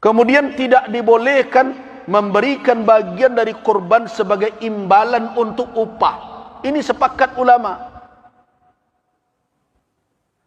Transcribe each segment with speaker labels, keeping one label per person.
Speaker 1: Kemudian tidak dibolehkan memberikan bagian dari kurban sebagai imbalan untuk upah. Ini sepakat ulama.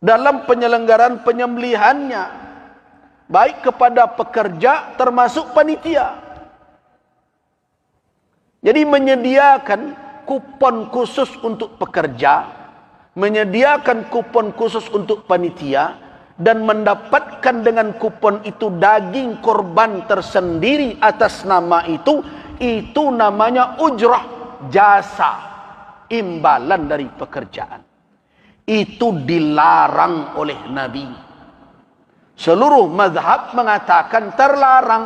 Speaker 1: Dalam penyelenggaraan penyembelihannya, baik kepada pekerja termasuk panitia. Jadi menyediakan kupon khusus untuk pekerja, menyediakan kupon khusus untuk panitia, dan mendapatkan dengan kupon itu daging korban tersendiri atas nama itu namanya ujrah, jasa, imbalan dari pekerjaan. Itu dilarang oleh Nabi. Seluruh mazhab mengatakan terlarang.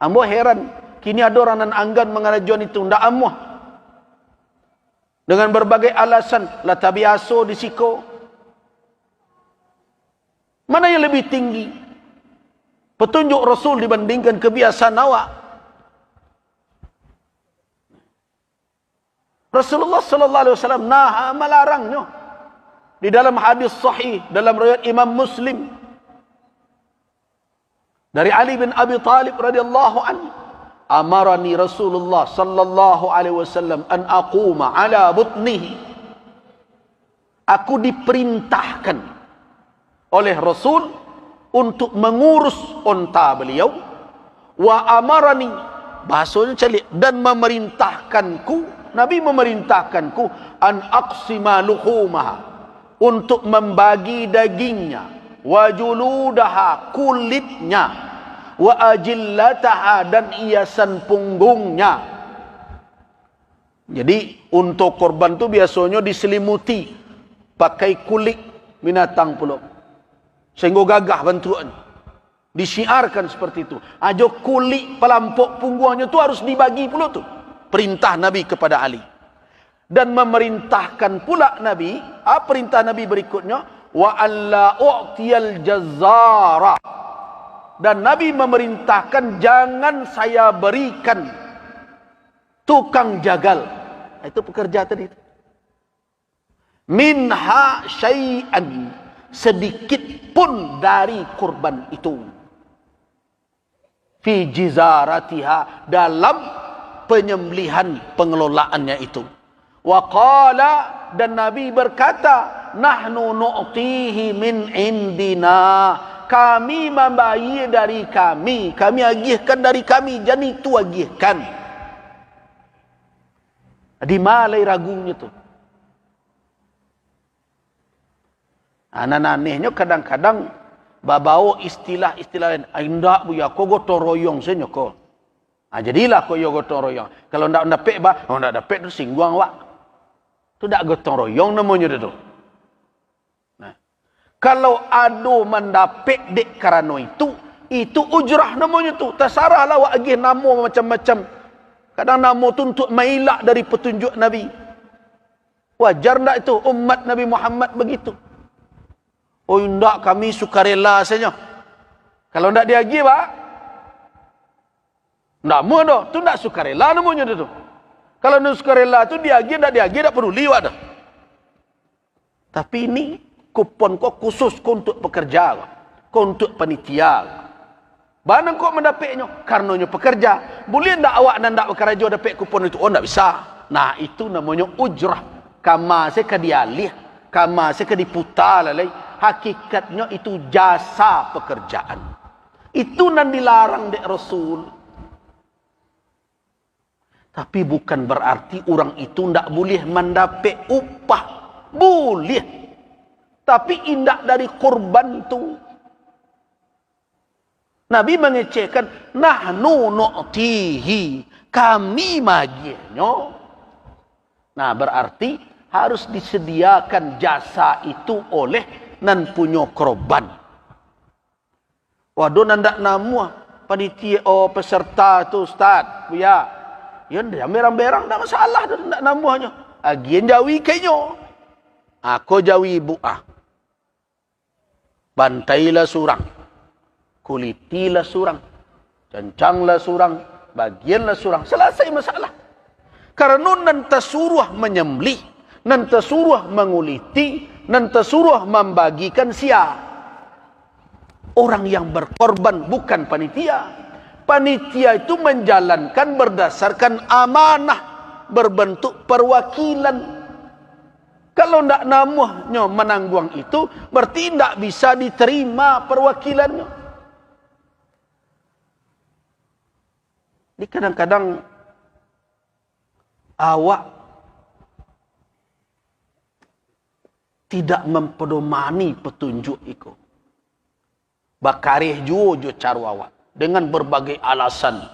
Speaker 1: Ambo heran, kini ada orang nan anggan mengarajuan itu, ndak amuh. Dengan berbagai alasan, lah tabiaso disiko. Mana yang lebih tinggi? Petunjuk Rasul dibandingkan kebiasaan awak. Rasulullah sallallahu alaihi wasallam melarangnya. Di dalam hadis sahih dalam riwayat Imam Muslim dari Ali bin Abi Talib radhiyallahu anhu, amarani Rasulullah sallallahu alaihi wasallam an aquma ala butnihi. Aku diperintahkan oleh Rasul untuk mengurus unta beliau. Wa amarani, bahasanya celik, dan memerintahkanku, Nabi memerintahkanku, an aqsima luhumaha, untuk membagi dagingnya, wa juludaha, kulitnya, wa ajillataha, dan hiasan punggungnya. Jadi untuk korban tu biasanya diselimuti pakai kulit binatang pula, sehingga gagah bentuknya. Disiarkan seperti itu. Ajo kulit pelampok punggungnya tu harus dibagi pula tu. Perintah Nabi kepada Ali. Dan memerintahkan pula Nabi, perintah Nabi berikutnya, wa alla u'tiyal jazzara. Dan Nabi memerintahkan jangan saya berikan tukang jagal. Itu pekerja tadi. Minha syai'an, sedikit pun dari kurban itu. Fi jizaratiha, dalam penyembelihan pengelolaannya itu. Wa qala, dan Nabi berkata, nahnu nu'tihi min indina, kami membayar dari kami agihkan dari kami, jadi itu agihkan. Di malai ragunya tu. Anak-anaknya kadang-kadang babawa istilah-istilah lain. Indak bu ya, kau gotong royong saja kau. Jadilah kau yo gotong royong. Kalau ndak dapat bah, ndak dapat tu singguang wak. Tu dak gotong royong namanya tu. Nah, kalau ado mendapat dek karena itu ujrah namanya tu. Terserahlah wak agih nama macam-macam. Kadang nama tu untuk mailak dari petunjuk Nabi. Wajar ndak itu umat Nabi Muhammad begitu? Oh ndak, kami sukarela saja. Kalau ndak diagih bah, ndak mau dah, tu ndak sukarela namanya tu. Kalau ndak sukarela tu diagih tak perlu liwat dah. Tapi ini kupon kau khusus kau untuk pekerja, kau untuk panitia. Mana kau mendapatnya? Karenanya pekerja. Boleh ndak awak dan ndak bekerja dapat kupon itu? Oh ndak bisa. Nah itu namanya ujrah. Kama seka dialih, kama seka diputar lalai. Hakikatnya itu jasa pekerjaan. Itu nan dilarang dek Rasul. Tapi bukan berarti orang itu ndak boleh mendapat upah. Boleh. Tapi indak dari korban tu. Nabi mengecekkan, nahnu nu'tihi, kami maginya. Nah berarti harus disediakan jasa itu oleh nan punya korban. Waduh nandak namu panitia peserta tu ustaz, ya. Ya ndak berang-berang tak masalah dah ndak namuhnya. Agian jawi kayaknya. Aku jawi ibu Bantailah surang. Kulitilah surang. Cancanglah surang, bagianlah surang. Selesai masalah. Karena nan tersuruh menyembelih, nan tersuruh menguliti, nan tersuruh membagikan sia. Orang yang berkorban bukan panitia. Panitia itu menjalankan berdasarkan amanah, berbentuk perwakilan. Kalau tidak namanya menanggung itu, berarti tidak bisa diterima perwakilannya. Jadi kadang-kadang awak tidak mempedomani petunjuk itu. Bakarih jo caru awak dengan berbagai alasan.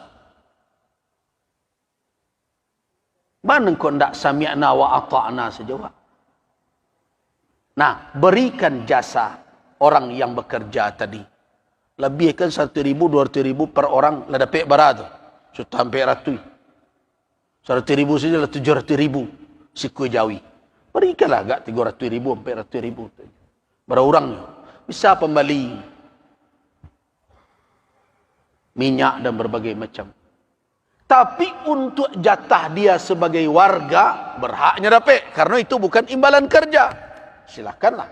Speaker 1: Mana kau tidak sami'na wa ata'na sejauh? Nah, berikan jasa orang yang bekerja tadi. Lebihkan 1.000, 200.000 per orang, lah dapat berapa? Sudah hampir ratus. 100.000 saja lah 700.000 siku jawi. Berikanlah agak 300.000, 400.000. Berapa orangnya? Bisa pembeli minyak dan berbagai macam. Tapi untuk jatah dia sebagai warga, berhaknya dapat. Karena itu bukan imbalan kerja. Silakanlah.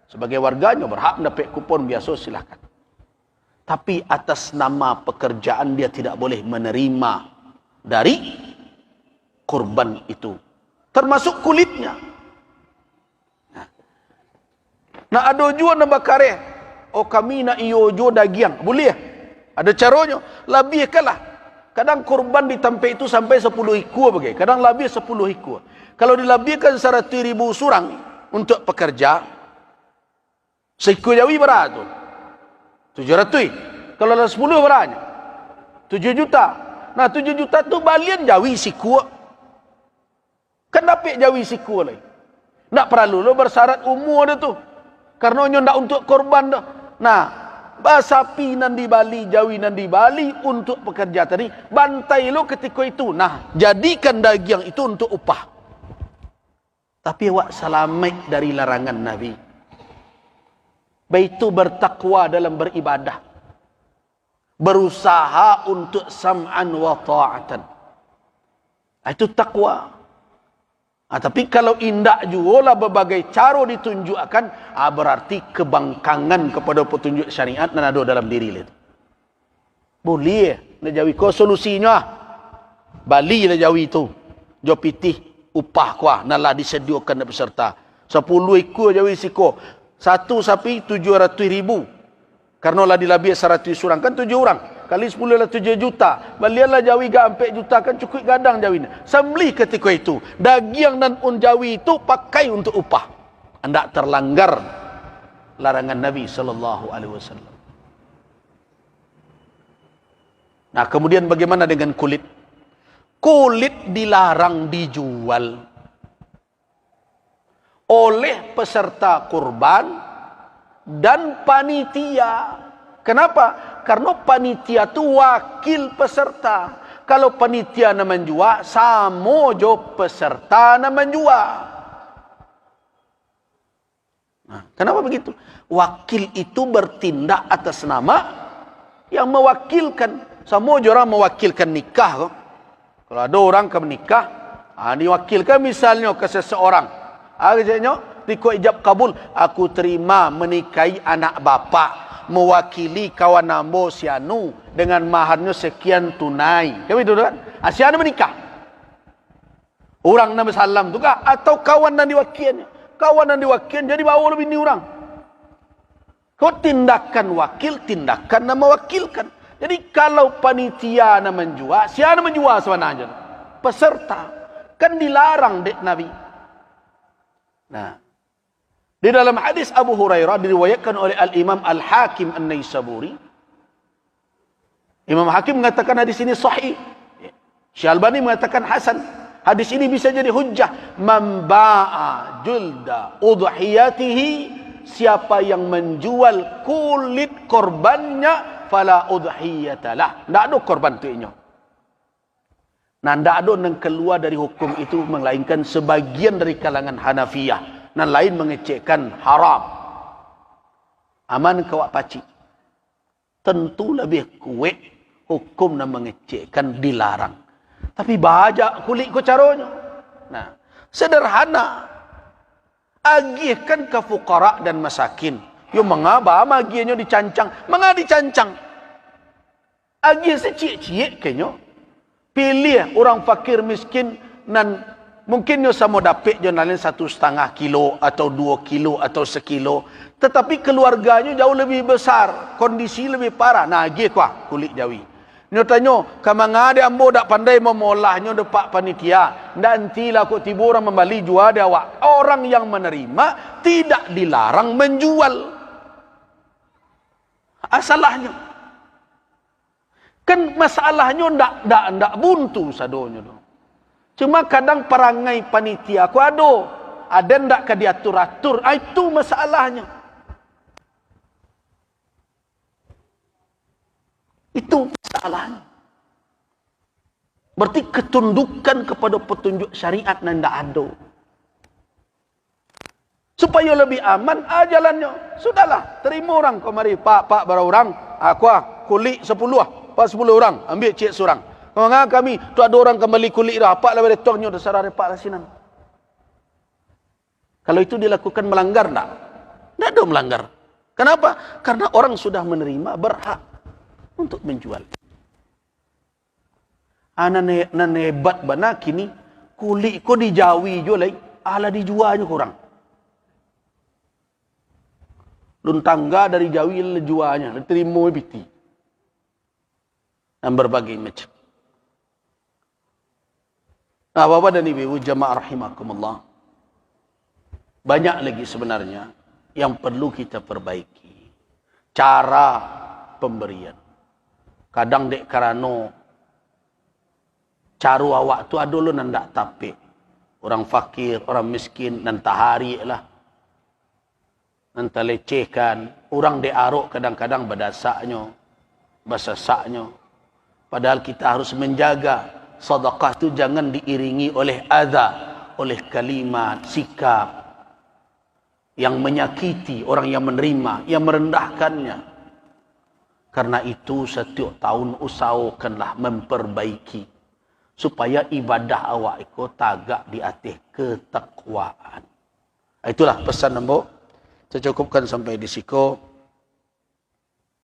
Speaker 1: Sebagai warganya berhak mendapat kupon biasa, silakan. Tapi atas nama pekerjaan dia tidak boleh menerima dari kurban itu. Termasuk kulitnya. Nah ada jua nak bakare. Oh kami nak iyo jua dagiang. Boleh. Ada caranya. Lebihkanlah. Kadang kurban di tempat itu sampai 10 ekor bagai. Kadang lebih 10 ekor. Kalau dilebihkan 100.000 surang untuk pekerja, seekor jawi berapa tu? 700. Kalau ada 10 berapa? 7 juta. Nah 7 juta tu balian jawi seekor. Kan dapat jawi seekor lagi. Tak perlu lo bersyarat umur dia tu. Karena nyo ndak untuk korban dah. Nah, sapi nan di Bali, jawi nan di Bali untuk pekerja tadi, bantai lo ketika itu. Nah, jadikan daging itu untuk upah. Tapi awak selamat dari larangan Nabi. Baitu bertakwa dalam beribadah. Berusaha untuk sam'an wa ta'atan. Itu takwa. Tapi kalau indah juga lah berbagai cara ditunjukkan, berarti kebangkangan kepada petunjuk syariat dan ada dalam diri itu. Boleh nak jawi ko solusinya. Bali lah jawi itu. Jo pitih upah kuah nalah disediakan dari peserta. 10 ekor jawi siko. Satu sapi 700.000. Karena lah dilabih 100 orang kan 7 orang. Kali 10 lah 7 juta. Balianlah jawi gak 4 juta kan cukup gadang jawi. Sembelih ketika itu. Daging dan jawi itu pakai untuk upah. Anda terlanggar larangan Nabi SAW. Nah kemudian bagaimana dengan kulit? Kulit dilarang dijual oleh peserta kurban dan panitia. Kenapa? Karena panitia itu wakil peserta. Kalau panitia nak menjual, sama jo peserta nak menjual. Nah, kenapa begitu? Wakil itu bertindak atas nama yang mewakilkan. Sama jo orang mewakilkan nikah. Kalau ada orang ke menikah, diwakilkan misalnya ke seseorang. Akhirnya, tiko ijab kabul, aku terima menikahi anak bapa. Mewakili kawan nambo sianu dengan maharnya sekian tunai. Kamu itu kan? Sianu menikah. Orang Nabi Sallam tu kah? Atau kawan yang diwakilnya? Kawan yang diwakilnya jadi bawa lebih ni orang. Kau tindakan wakil, tindakan yang mewakilkan. Jadi kalau panitia yang menjual, sianu menjual sebenarnya? Peserta. Kan dilarang dek Nabi. Nah. Di dalam hadis Abu Hurairah diriwayatkan oleh Al-Imam Al-Hakim An-Naisaburi. Imam Hakim mengatakan hadis ini sahih. Syalbani mengatakan hasan. Hadis ini bisa jadi hujjah. Man ba'a julda udhiyatihi, siapa yang menjual kulit korbannya, fala udhiyatalah. Tak ada korban tu inyo. Nah, tak ada yang keluar dari hukum itu melainkan sebagian dari kalangan Hanafiyah. Dan lain mengecekkan haram. Aman kawak paci. Tentu lebih kuat hukum dan mengecekkan dilarang. Tapi bajak kulit ko caranya. Nah, sederhana. Agihkan ke fuqara dan masakin. Yo mengapa magianyo dicancang? Menga dicancang? Agi secik-cik kenyo. Pilih orang fakir miskin nan mungkin yo sama dapat jonalin 1,5 kilo atau 2 kilo atau 1 kilo, tetapi keluarganya jauh lebih besar, kondisi lebih parah. Nah, agi kuah kulit Jawi. Nyo tanyo, kamanga de ambo dak pandai memolahnya depak panitia. Nantilah kok tiba orang membeli jual dia awak. Orang yang menerima tidak dilarang menjual. Asalahnya kan masalahnya ndak buntu sadonyo do. Cuma kadang perangai panitia ku ada ndak ka diatur-atur. Itu masalahnya. Itu masalahnya. Berarti ketundukan kepada petunjuk syariat nan ndak ada. Supaya lebih aman, jalannya. Sudahlah, terima orang. Kau mari, pak berapa orang? Aku kulit 10 pak 10 orang. Ambil cik seorang. Kau kami, tu ada orang kembali kulit dah. Pak lah beretongnya, dah sarah repak lah sinan. Kalau itu dilakukan melanggar, tak? Tak ada melanggar. Kenapa? Karena orang sudah menerima berhak untuk menjual. Nan hebat bana kini, kulit kau dijawi jual lagi. Ala dijualnya kurang. Luntangga dari Jawi lejuanya, terima biti. Dan berbagai macam. Nah, Bapak dan Ibu jamaah rahimakumullah. Banyak lagi sebenarnya yang perlu kita perbaiki. Cara pemberian. Kadang dek karano caru awak tu ada lu nandak tapik. Orang fakir, orang miskin, dan tahari lah. Nanti lecehkan. Orang diaruk kadang-kadang berdasaknya. Basasaknya. Padahal kita harus menjaga. Sedekah itu jangan diiringi oleh adza. Oleh kalimat, sikap. Yang menyakiti orang yang menerima. Yang merendahkannya. Karena itu setiap tahun usahakanlah memperbaiki. Supaya ibadah awak itu tagak di atas ketakwaan. Itulah pesan nombor. Saya cukupkan sampai di situ.